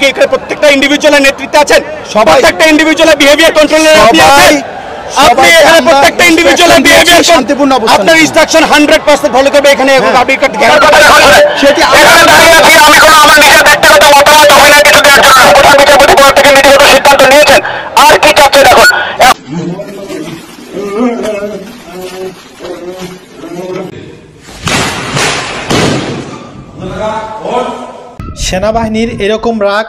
কি এখানে প্রত্যেকটা ইন্ডিভিজুয়ালের নেতৃত্বে আছেন? প্রত্যেকটা ইন্ডিভিজুয়ালের বিহেভিয়ার কন্ট্রোলের আপনি আছেন? আপনি এখানে প্রত্যেকটা ইন্ডিভিজুয়ালের বিহেভিয়ার শান্তিপূর্ণ অবস্থান, আপনার ইনস্ট্রাকশন 100% ফলো করবে। এখানে এখন আপনি সেটি এখানে দাঁড়িয়ে আছি আমি কোনো আমার নিজের ব্যক্তিগত মতামত অভিনয় কিছু দেওয়ার জন্য প্রধান বিচারপতি পদ থেকে নীতিগত সিদ্ধান্ত নিয়েছেন। আর কি চাচ্ছে দেখুন। সেনাবাহিনীর এরকম রাগ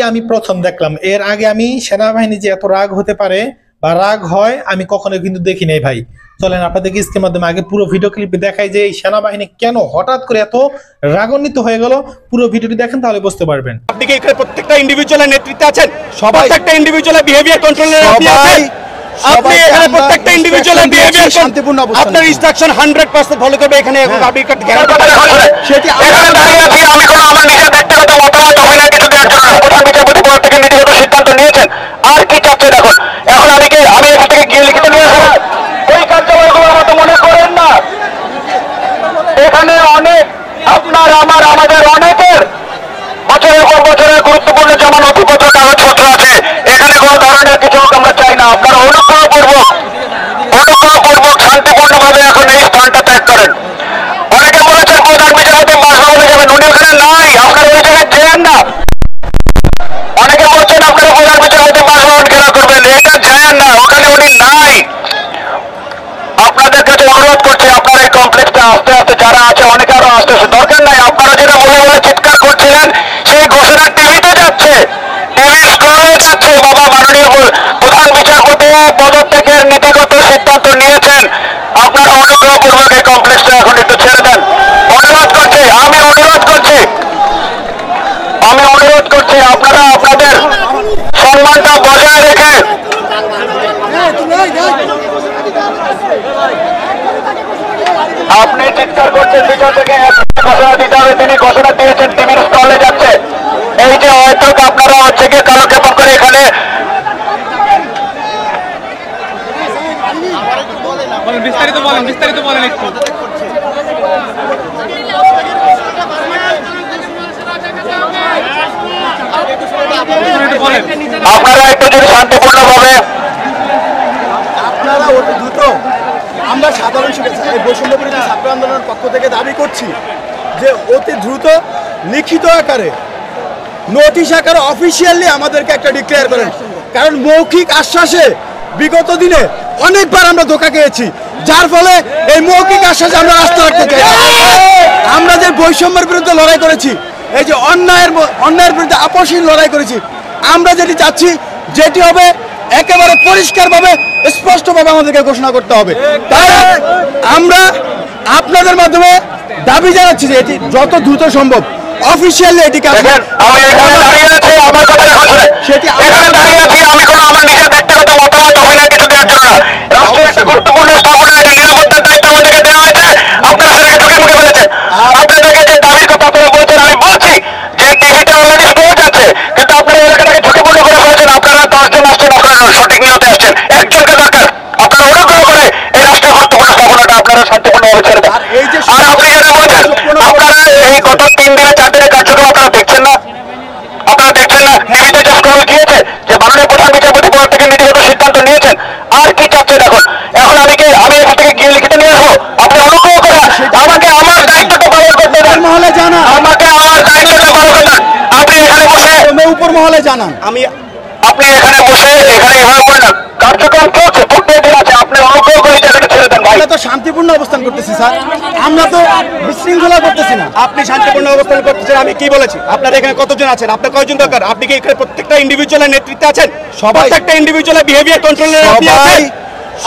আমি প্রথম দেখলাম। এর আগে আমি সেনাবাহিনী যে এত রাগ হতে পারে বা রাগ হয় আমি কখনো কিন্তু দেখি নাই ভাই। চলেন আপনাদেরকে স্ক্রিনের মাধ্যমে আগে পুরো ভিডিও ক্লিপে দেখাই যে এই সেনাবাহিনী কেন হঠাৎ করে এত রাগান্বিত হয়ে গেল। পুরো ভিডিওটি দেখেন তাহলে বুঝতে পারবেন। আপনি কি এখানে প্রত্যেকটা ইন্ডিভিজুয়ালের নেতৃত্বে আছেন? প্রত্যেকটা ইন্ডিভিজুয়ালের বিহেভিয়ার কন্ট্রোলের আপনি আছেন? আপনি এখানে প্রত্যেকটা ইন্ডিভিজুয়ালের বিহেভিয়ার শান্তিপূর্ণ অবস্থান, আপনার ইনস্ট্রাকশন 100% ফলো করবে। এখানে এখন আপনি সেটি এখানে দাঁড়িয়ে আছি আমি কোনো আমার নিজের ব্যক্তিগত মতামত অভিনয় কিছু দেওয়ার জন্য প্রধান বিচারপতি পদ থেকে নীতিগত সিদ্ধান্ত নিয়েছেন। আর কি চাচ্ছে দেখুন। এখন আমি এখান থেকে গিয়ে লিখিত নিয়ে আসবো। ওই কার্যালয়গুলোর মতো মনে করেন না। এখানে অনেক আপনার আমাদের অনেকের বছরের পর বছরের গুরুত্বপূর্ণ যেমন নথিপত্র কাগজপত্র আছে। এখানে কোনো ধরনের কিছু আমরা চাই না। আপনারা অনুগ্রহপূর্বক শান্তিপূর্ণভাবে এখন এই স্থানটা ত্যাগ করেন। অনেকে বলেছেন প্রধান বিচারপতি বাসভবনে যাবেন, উনি ওখানে নাই, আপনারা ওই জায়গায় যেন না। অনেকে বলছেন আপনারা প্রধান বিচারপতি বাসভবন ঘেরাও করবেন, এটা যেন না, ওখানে উনি নাই। আপনাদের কাছে অনুরোধ করছি আপনারা এই কমপ্লেক্সটা আস্তে আস্তে যারা আছে অনেকে আরো আস্তে আস্তে দরকার নাই। আপনারা যেটা বলে বলে চিৎকার করছিলেন সেই ঘোষণা টিভিতে যাচ্ছে, টিভি স্ক্রলে যাচ্ছে। বাবা মাননীয় প্রধান বিচারপতি পদত্যাগের নীতিগত সিদ্ধান্ত নিয়েছেন। আপনারা অনুগ্রহপূর্বক এই কমপ্লেক্সটা এখন একটু ছেড়ে দেন। অনুরোধ করছি আপনারা আপনাদের সম্মানটা বজায় রেখে আপনি চিৎকার করছেন ভিতর থেকে ঘোষণা দিতে হবে। তিনি ঘোষণা দিয়েছেন, টিভির স্টলে যাচ্ছে। এই যে হয়তো আপনারা হচ্ছে গিয়ে কালক্ষেপণ করে এখানে বিস্তারিত বলেন একটু। আপনারা একটু যদি শান্তিপূর্ণ ভাবে আপনারা অতি দ্রুত, আমরা সাধারণ এই বৈষম্য বিরোধী ছাত্র আন্দোলনের পক্ষ থেকে দাবি করছি যে অতি দ্রুত লিখিত আকারে নোটিশ আকারে অফিসিয়ালি আমাদেরকে একটা ডিক্লেয়ার করেন। কারণ মৌখিক আশ্বাসে বিগত দিনে অনেকবার আমরা ধোঁকা খেয়েছি, যার ফলে এই মৌখিক আশ্বাসে আমরা রাস্তা রাখতে চাই। আমরা যে বৈষম্যের বিরুদ্ধে লড়াই করেছি, এই যে অন্যায়ের বিরুদ্ধে আপসহীন লড়াই করেছি, আমরা যেটি চাচ্ছি যেটি হবে একেবারে পরিষ্কারভাবে স্পষ্টভাবে আমাদেরকে ঘোষণা করতে হবে। তাই আমরা আপনাদের মাধ্যমে দাবি জানাচ্ছি যে এটি যত দ্রুত সম্ভব অফিসিয়ালি এটি কাজ সেটি এখানে দাঁড়িয়ে আছি আমি কোনো আমার নিজের ব্যক্তিগত মতামত অভিনয় কিছু দেওয়ার জন্য। রাষ্ট্রের একটা গুরুত্বপূর্ণ স্থাপনা, এটা নিরাপত্তার দায়িত্ব আমাদেরকে দেওয়া হয়েছে। আপনারা সেটাকে চোখে মুখে ফেলেছেন। আপনাদেরকে যে দাবির কথা আপনারা বলছেন আমি বলছি যে টিভিতে অলরেডি শো যাচ্ছে, কিন্তু আপনারা এলাকাটাকে ঝুঁকিপূর্ণ করে ফেলেছেন। আপনারা 10 জন আসছেন, আপনারা সঠিক নিয়তে আসছেন, একজনকে দরকার। আপনারা অনুগ্রহ করে এই রাষ্ট্রের গুরুত্বপূর্ণ স্থাপনাটা আপনারা শান্তিপূর্ণভাবে ছেড়ে দেন। আর আপনি যেটা বলছেন আপনারা এই গত 3 দিনে 4 দিনের কার্যক্রম আপনারা দেখছেন না, টিভিতে যে স্ক্রল গিয়েছে যে মাননীয় প্রধান বিচারপতি পদ থেকে নীতিগত সিদ্ধান্ত নিয়েছেন। আর কি চাচ্ছে দেখুন। এখন আমি এখান থেকে গিয়ে লিখিত নিয়ে আসবো। আপনি অনুগ্রহ করে আমাকে আমার দায়িত্বটা পালন করতে দেন। মহলে জানান, আমাকে আমার দায়িত্বটা পালন করতে দেন। আপনি এখানে বসে উপর মহলে জানান, আপনি এখানে বসে এখানে এভাবে করেন না, কার্যক্রম চলছে, আছে। আপনি অনুগ্রহ করে জায়গাটা ছেড়ে দেন ভাই। আমরা তো শান্তিপূর্ণ অবস্থান করতেছি স্যার, আমরা তো বিশৃঙ্খলা করতেছি না। আপনি শান্তিপূর্ণ অবস্থান করতেছেন, আমি কি বলেছি? আপনারা এখানে কতজন আছেন? আপনার কয়জন দরকার? আপনি কি এখানে প্রত্যেকটা ইন্ডিভিজুয়ালের নেতৃত্বে আছেন? প্রত্যেকটা ইন্ডিভিজুয়ালের বিহেভিয়ার কন্ট্রোলের আপনি আছেন?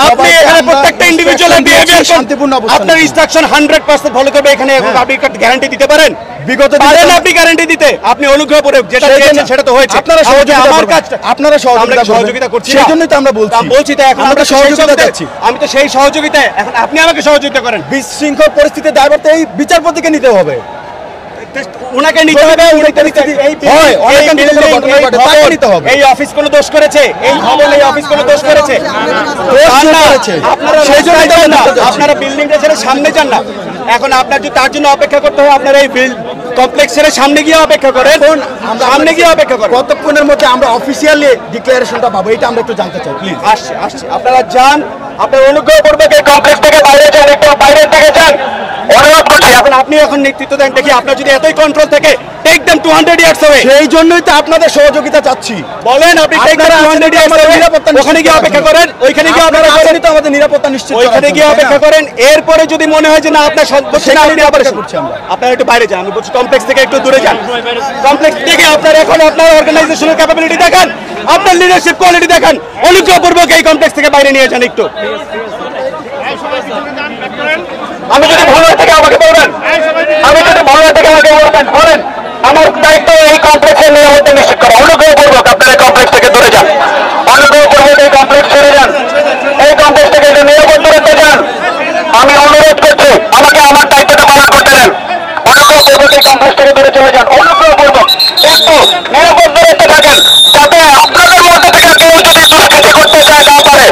আপনি এখানে প্রত্যেকটা ইন্ডিভিজুয়ালের বিহেভিয়ার শান্তিপূর্ণ অবস্থান, আপনার ইনস্ট্রাকশন 100% ফলো করবে। এখানে এখন আপনি গ্যারান্টি দিতে পারেন? বিগত দিনে আপনি গ্যারান্টি দিতে, আপনি অনুগ্রহ করে যেটা চেয়েছেন সেটা তো হয়েছে। আপনারা আমার কাজটা আপনারা সহযোগিতা করছি, সেজন্যই তো আমরা বলছি তো এখন আমরা সহযোগিতা চাচ্ছি। আমি তো সেই সহযোগিতায়, এখন আপনি আমাকে সহযোগিতা করেন। বিশৃঙ্খল পরিস্থিতির দায়ভার তো এই বিচারপতিকে নিতে হবে, ওনাকে নিতে হবে। এই অফিস কোনো দোষ করেছে? এই ভবন, এই অফিস কোনো দোষ করেছে? আপনারা বিল্ডিংটা ছেড়ে সামনে যান না। এখন আপনার যদি তার জন্য অপেক্ষা করতে হয় আপনার এই ফিল্ড কমপ্লেক্সের সামনে গিয়ে অপেক্ষা করেন, সামনে গিয়ে অপেক্ষা করেন। কতক্ষণের মধ্যে আমরা অফিসিয়ালি ডিক্লারেশনটা পাবো এটা আমরা একটু জানতে চাই প্লিজ। আসছে আপনারা যান, আপনার অনুগ্রহ করবে এই কমপ্লেক্স থেকে বাইরে যান, একটু বাইরে থেকে যান, অনুরোধ করছি। এখন আপনি এখন নেতৃত্ব দেন, দেখি আপনার যদি এতই কন্ট্রোল থেকে টেক দেম 200 ইয়ার্স অ্যাওয়ে। সেই জন্যই তো আপনাদের সহযোগিতা চাচ্ছি। বলেন আপনি টেক দেম 200 ইয়ার্স অ্যাওয়ে, ওখানে গিয়ে অপেক্ষা করেন, ওইখানে গিয়ে আপনারা করেন তো আমাদের নিরাপত্তা নিশ্চিত, ওইখানে গিয়ে অপেক্ষা করেন। এরপরে যদি মনে হয় যে না আপনার সেখানে আপনি অপেক্ষা করছি আমরা, আপনারা একটু বাইরে যান, আমি বলছি কমপ্লেক্স থেকে একটু দূরে যান। কমপ্লেক্স থেকে আপনারা এখন আপনার অর্গানাইজেশনের ক্যাপাবিলিটি দেখান, আপনার লিডারশিপ কোয়ালিটি দেখান, অনুগ্রহপূর্বক এই কমপ্লেক্স থেকে বাইরে নিয়ে যান একটু। আমি যদি ভুল হয়ে থাকে আমাকে বলবেন, আমি যদি ভুল হয়ে থাকে আমাকে বলবেন, বলেন। আমার দায়িত্ব এই কমপ্লেক্সের নিরাপত্তা নিশ্চিত করা। অনুগ্রহপূর্বক আপনারা এই কমপ্লেক্স থেকে দূরে যান, অনুগ্রহপূর্বক এই কমপ্লেক্স ছেড়ে যান, এই কমপ্লেক্স থেকে নিরাপদ দূরত্বে যান। আমি অনুরোধ করছি আমাকে আমার দায়িত্বটা পালন করতে দেন। অনুগ্রহপূর্বক এই কমপ্লেক্স থেকে দূরে চলে যান, অনুগ্রহপূর্বক একটু নিরাপদ দূরত্বে থাকেন, যাতে আপনাদের মধ্যে থেকে কেউ যদি দুষ্কৃতি করতে চায় না পারে,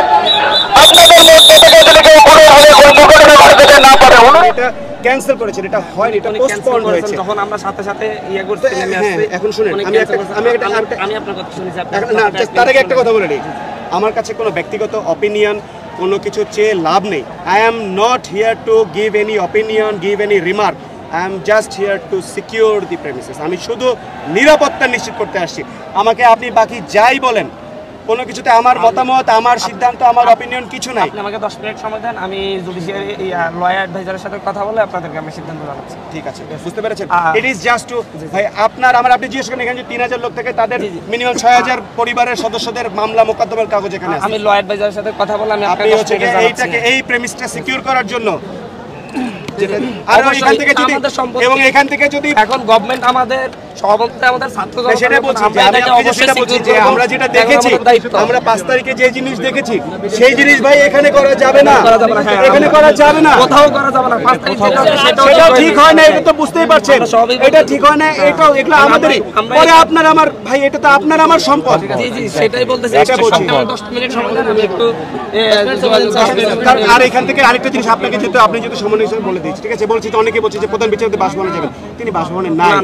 আপনাদের মধ্যে থেকে যদি কেউ কোনোভাবে কোনো দুর্ঘটনা ঘটাতে না পারে। এটা ক্যান্সেল করেছেন, এটা হয়নি, এটা পোস্টপোন হয়েছে। যখন আমরা সাথে সাথে ইয়ে করতে নেমে আসছি, এখন শুনেন, আমি আপনার কথা শুনেছি। না, তার আগে একটা কথা বলে নিই, আমার কাছে কোনো ব্যক্তিগত অপিনিয়ন কোনো কিছু চেয়ে লাভ নেই। I am not here to give any opinion, give any remark, I am just here to secure the premises. আমি শুধু নিরাপত্তা নিশ্চিত করতে আসছি। আমাকে আপনি বাকি যাই বলেন, কোনো কিছুতে আমার মতামত, আমার সিদ্ধান্ত, আমার অপিনিয়ন কিছু নাই। আপনি আমাকে 10 মিনিট সময় দেন, আমি জুডিশিয়ারি লয়ার অ্যাডভাইজারের সাথে কথা বলে আপনাদেরকে আমি সিদ্ধান্ত জানাচ্ছি। ঠিক আছে, বুঝতে পেরেছেন? ইট ইজ জাস্ট টু ভাই আপনার আমার আপনি জিজ্ঞেস করেন এখানে 3000 লোক থেকে তাদের মিনিমাম 6000 পরিবারের সদস্যদের মামলা মোকদ্দমার কাগজ এখানে আছে। আমি লয়ার অ্যাডভাইজারের সাথে কথা বলে আমি আপনি হচ্ছে এইটাকে এই প্রেমিসটা সিকিউর করার জন্য আর এখান থেকে যদি এবং এখান থেকে যদি এখন গভর্নমেন্ট আমাদের সভাপতি আমাদের ছাত্র সেটা বলছি যে আমি আপনাকে সেটা বলছি যে আমরা যেটা দেখেছি, আমরা 5 তারিখে যে জিনিস দেখেছি সেই জিনিস ভাই এখানে করা যাবে না, এখানে করা যাবে না, কোথাও করা যাবে না। 5 তারিখ সেটা ঠিক হয় না, এটা তো বুঝতেই পারছেন, এটা ঠিক হয় না, এটাও এগুলো আমাদেরই। পরে আপনার আমার ভাই এটা তো আপনার আমার সম্পদ। জি জি সেটাই বলতেছি, এটা বলছি। 10 মিনিট সময় দেন, আমি একটু আর এখান থেকে আরেকটা জিনিস আপনাকে যেহেতু আপনি যেহেতু সমন্বয় হিসেবে বলে দিচ্ছি, ঠিক আছে? বলছি তো অনেকে বলছে যে প্রধান বিচারপতি বাসভবনে যাবেন, তিনি বাসভবনে নাই।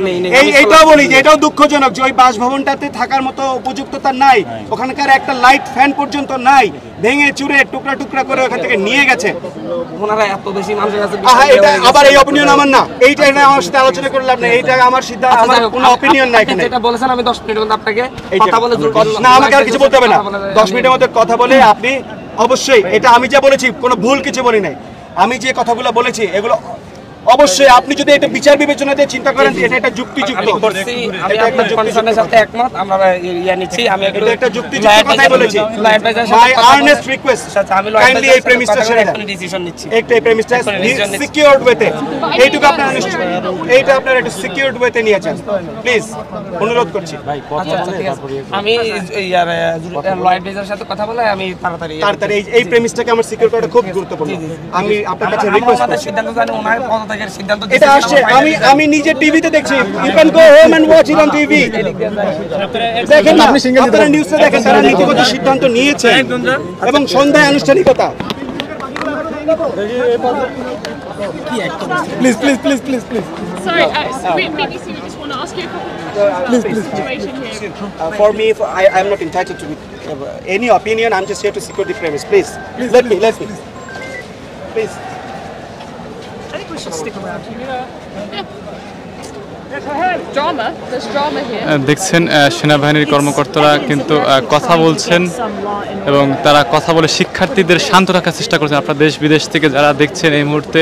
এইটাও বলি যে এটাও দুঃখজনক যে ওই বাসভবনটাতে থাকার মতো উপযুক্ততা নাই, ওখানকার একটা লাইট ফ্যান পর্যন্ত নাই, ভেঙে চুরে টুকরা টুকরা করে ওখান থেকে নিয়ে গেছে। ওনারা এত বেশি মানুষের কাছে এটা আবার এই অপিনিয়ন আমার না, এইটা আমার সাথে আলোচনা করে লাভ নেই, এইটা আমার সিদ্ধান্ত, আমার কোনো অপিনিয়ন নাই এখানে। যেটা বলেছেন আমি 10 মিনিটের মধ্যে আপনাকে কথা বলে না, আমাকে আর কিছু বলতে হবে না, 10 মিনিটের মধ্যে কথা বলে আপনি অবশ্যই এটা আমি যা বলেছি কোনো ভুল কিছু বলি নাই, আমি যে কথাগুলো বলেছি এগুলো অবশ্যই আপনি যদি এটা বিচার বিবেচনা দিয়ে চিন্তা করেন এটা একটা যুক্তিযুক্ত, আমি আপনার কনসার্নের সাথে একমত, আমরা ইয়া নিচ্ছি, আমি এটা একটা যুক্তিযুক্ত কথাই বলেছি। মাই আর্নেস্ট রিকোয়েস্ট, কাইন্ডলি এই প্রেমিসটা ছেড়ে দেন, ডিসিশন নিচ্ছি, একটা এই প্রেমিসটা সিকিউরড ওয়েতে, এইটুকু আপনারা এইটা আপনারা একটু সিকিউরড ওয়েতে নিয়ে যান প্লিজ, অনুরোধ করছি। আমি ইয়ার লয়ার অ্যাডভাইজারের সাথে কথা বলে আমি তাড়াতাড়ি এই প্রেমিসটাকে আমার সিকিউর করাটা খুব গুরুত্বপূর্ণ। আমি আপনার কাছে রিকোয়েস্ট করছি, সিদ্ধান্ত জানি ওনার পদত্যাগের সিদ্ধান্ত এটা আসছে, আমি নিজে টিভিতে দেখছি, you can go home and watch it on TV. দেখেন না, আপনারা নিউজে দেখেন তারা নীতিগত সিদ্ধান্ত নিয়েছে এবং সন্ধ্যায় আনুষ্ঠানিকতা। Please please please please please Sorry, BBC, we just want to ask you a couple of questions about the situation here. For me, I am not entitled to any opinion. I'm just here to secure the premise. Please, let me. Please. I think we should stick around. Drama. There's drama here. দেখছেন সেনাবাহিনীর কর্মকর্তারা কিন্তু কথা বলছেন এবং তারা কথা বলে শিক্ষার্থীদের শান্ত রাখার চেষ্টা করছেন। আপনারা দেশ বিদেশ থেকে যারা দেখছেন এই মুহূর্তে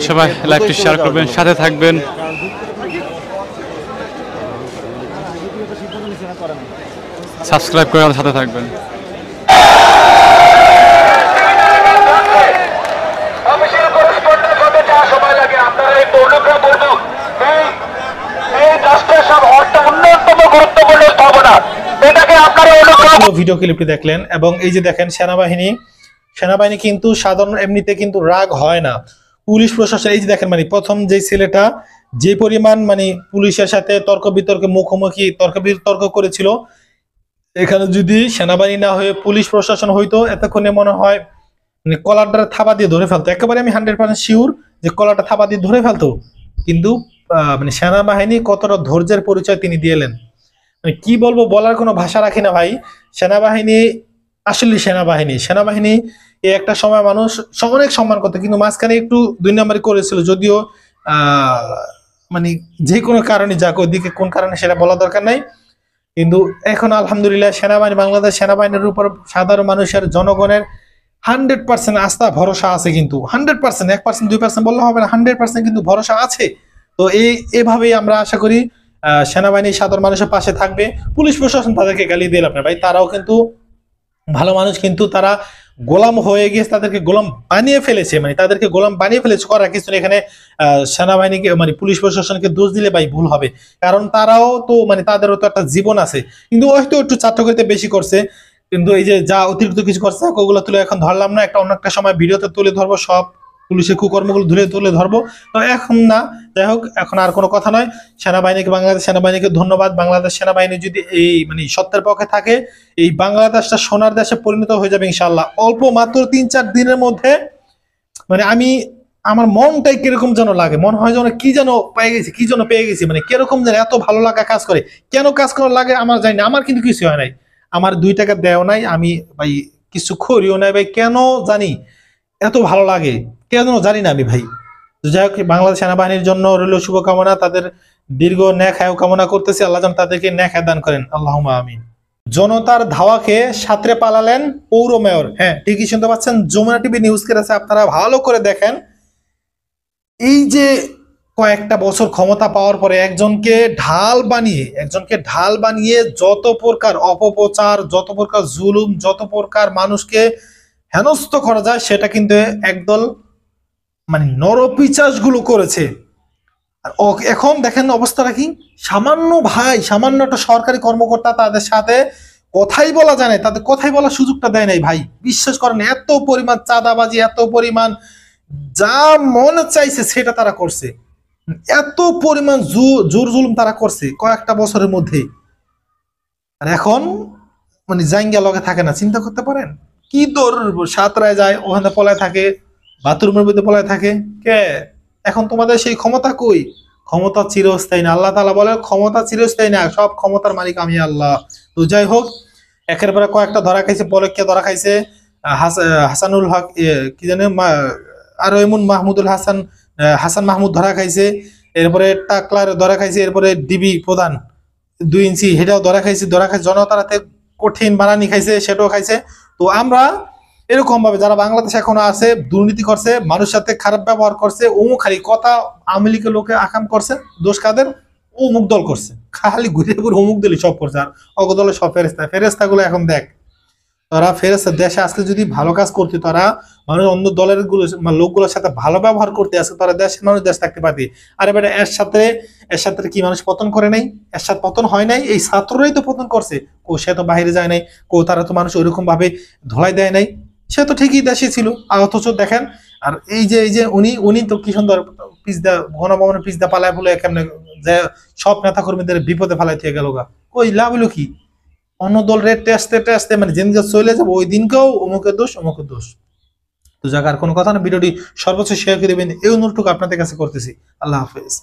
সবাই লাইভটি শেয়ার করবেন, সাথে থাকবেন। সাবস্ক্রাইব করে সাথে থাকবেন। ভিডিও ক্লিপটি দেখলেন এবং এই যে দেখেন সেনাবাহিনী কিন্তু সাধারণ এমনিতে কিন্তু রাগ হয় না। পুলিশ প্রশাসন এই যে দেখেন মানে প্রথম যে ছেলেটা যে পরিমাণ মানে পুলিশের সাথে তর্ক বিতর্কে মুখোমুখি তর্ক করেছিল, এখানে যদি সেনাবাহিনী না হয়ে পুলিশ প্রশাসন হইতো এতক্ষণে মনে হয় কলারটার থাবা দিয়ে ধরে ফেলতো। একেবারে আমি 100% শিওর যে কলাটা থাপা দিয়ে ধরে ফেলতো, কিন্তু মানে সেনাবাহিনী কতটা ধৈর্যের পরিচয় তিনি দিলেন, মানে কি বলবো, বলার কোনো ভাষা রাখি না ভাই। সেনাবাহিনী আসলে সেনাবাহিনী একটা সময় মানুষ অনেক সম্মান করতো, কিন্তু মাঝখানে একটু 2 নম্বরই করেছিল, যদিও মানে যে কোনো কারণে যাক, ওইদিকে কোন কারণে সেটা বলা দরকার নাই। কিন্তু এখন আলহামদুলিল্লাহ সেনাবাহিনী, বাংলাদেশ সেনাবাহিনীর উপর সাধারণ মানুষের, জনগণের 100% আস্থা ভরসা আছে, কিন্তু 100%, 1% 2% বললে হবে না, 100% কিন্তু ভরসা আছে। তো এভাবেই আমরা আশা করি সেনাবাহিনী সাধারণ মানুষের পাশে থাকবে। পুলিশ প্রশাসন তাদেরকে গালি দিয়ে লাভ নেই ভাই, তারাও কিন্তু ভালো মানুষ, কিন্তু তারা গোলাম হয়ে গিয়েছে, তাদেরকে গোলাম বানিয়ে ফেলেছে, মানে তাদেরকে গোলাম বানিয়ে ফেলেছে, করার কিছু নেই। এখানে সেনাবাহিনীকে মানে পুলিশ প্রশাসনকে দোষ দিলে ভাই ভুল হবে, কারণ তারাও তো মানে তাদেরও তো একটা জীবন আছে, কিন্তু হয়তো একটু চাট্টকরিতে বেশি করছে। কিন্তু এই যে যা অতিরিক্ত কিছু করছে ওগুলো তুলে এখন ধরলাম না, অন্য একটা সময় ভিডিওতে তুলে ধরবো, সব পুলিশের কুকর্মগুলো তুলে ধরবো। তো এখন না, যাই হোক, এখন আর কোনো কথা নয়। সেনাবাহিনীকে, বাংলাদেশ সেনাবাহিনীকে ধন্যবাদ। বাংলাদেশ সেনাবাহিনী যদি এই মানে সত্যের পক্ষে থাকে, এই বাংলাদেশটা সোনার দেশে পরিণত হয়ে যাবে ইনশাআল্লাহ, অল্প মাত্র 3-4 দিনের মধ্যে। মানে আমার মনটাই কিরকম যেন লাগে, মনে হয় যেন কি যেন পেয়ে গেছি, মানে কিরকম যেন এত ভালো লাগা কাজ করে। কেন কাজ করার লাগে আমার জানি না, আমার কিন্তু কিছু হয় নাই, আমার 2 টাকা দেও নাই, আমি ভাই কিছু করিও নাই ভাই, কেন জানি এত ভালো লাগে, কেন জানি না আমি ভাই। তো যাই হোক, বাংলাদেশ সেনাবাহিনীর জন্য রইল শুভকামনা, তাদের দীর্ঘ ন্যাক হায়াত কামনা করতেছি, আল্লাহ যেন তাদেরকে ন্যাক হায়াত দান করেন, আল্লাহুম্মা আমিন। জনতার ধাওয়াকে সাঁতরে পালালেন পৌর মেয়র। হ্যাঁ, ঠিকই শুনতে পাচ্ছেন, যমুনা টিভি নিউজ করেছে, আপনারা ভালো করে দেখেন। এই যে কয়েকটা বছর ক্ষমতা পাওয়ার পরে একজনকে ঢাল বানিয়ে যত প্রকার অপপ্রচার, যত প্রকার জুলুম, যত প্রকার মানুষকে হেনস্থ করা যায়, সেটা কিন্তু একদল মানে নরপিচাচ গুলো করেছে। আর এখন দেখেন অবস্থাটা কি, সামান্য একটা সরকারি কর্মকর্তা, তাদের সাথে কথাই বলা যায় না, তাদের কথাই বলার সুযোগটা দেয় নাই ভাই। বিশ্বাস করেন, এত পরিমাণ চাঁদাবাজি, এত পরিমাণ যা মনে চাইছে সেটা তারা করছে, এত পরিমাণ জোর জুলুম তারা করছে কয়েকটা বছরের মধ্যে। আর এখন মানে জাঙ্গিয়া লগে থাকে না, চিন্তা করতে পারেন কি দৌড়, সাতরায় যায়, ওখানে পলায় থাকে, বাথরুমের মধ্যে পলায় থাকে। কে এখন তোমাদের সেই ক্ষমতা কই? ক্ষমতা চিরস্থায়ী না, আল্লাহ তাআলা বলে ক্ষমতা চিরস্থায়ী না, সব ক্ষমতার মালিক আমি আল্লাহ। তো যাই হোক, একের পরে কয়েকটা ধরা খাইছে, পলককে ধরা খাইছে, হাসানুল হক কি জানে, আর এমন হাসান মাহমুদ ধরা খাইছে, এরপরে টাকলার ধরা খাইছে, এরপরে ডিবি প্রধান 2 ইঞ্চি হেটাও ধরা খাইছে, জনতারাতে কঠিন বানানি খাইছে, সেটাও খাইছে। তো আমরা এরকম ভাবে যারা বাংলাদেশ এখনো আছে, দুর্নীতি করছে, মানুষের সাথে খারাপ ব্যবহার করছে, খালি কথা, আওয়ামী লীগের লোকে আকাম করছে, দোষ কাদের? অমুক দল করছে, খালি ঘুরে ঘুরে অমুক দলই সব করছে, আর অগদলের সব ফেরেস্তা গুলো এখন দেখ, তারা ফেরেস্তা দেশে আজকে যদি ভালো কাজ করতে, তারা মানুষ অন্য দলের লোকগুলোর সাথে ভালো ব্যবহার করতে আসে, তারা দেশের মানুষ দেশ থাকতে পারবে। আর এবারে এর সাথে কি মানুষ পতন করে নাই? এর সাথে পতন হয় নাই, এই ছাত্ররাই তো পতন করছে। সে তো বাইরে যায় নাই, তারা তো মানুষ ওইরকম ভাবে ধোলাই দেয় নাই, সে তো ঠিকই দেশে ছিল। আর অথচ দেখেন, আর এই যে উনি তো কি সুন্দর পিছদা, গণভবনের পিছদা পালায় বলে কেমনে যে সব নেতা কর্মীদের বিপদে ফালাই থেকে গেল গা, ওই লাভ হলো কি? অন্য দল রেট টেস্টে মানে যেদিন চলে যাবো ওই দিনকেও অমুকের দোষ। তো যাক, আর কোনো কথা না, ভিডিওটি সর্বোচ্চ শেয়ার করে দেবেন, এই অনুরোধটুকু আপনাদের কাছে করতেছি। আল্লাহ হাফেজ।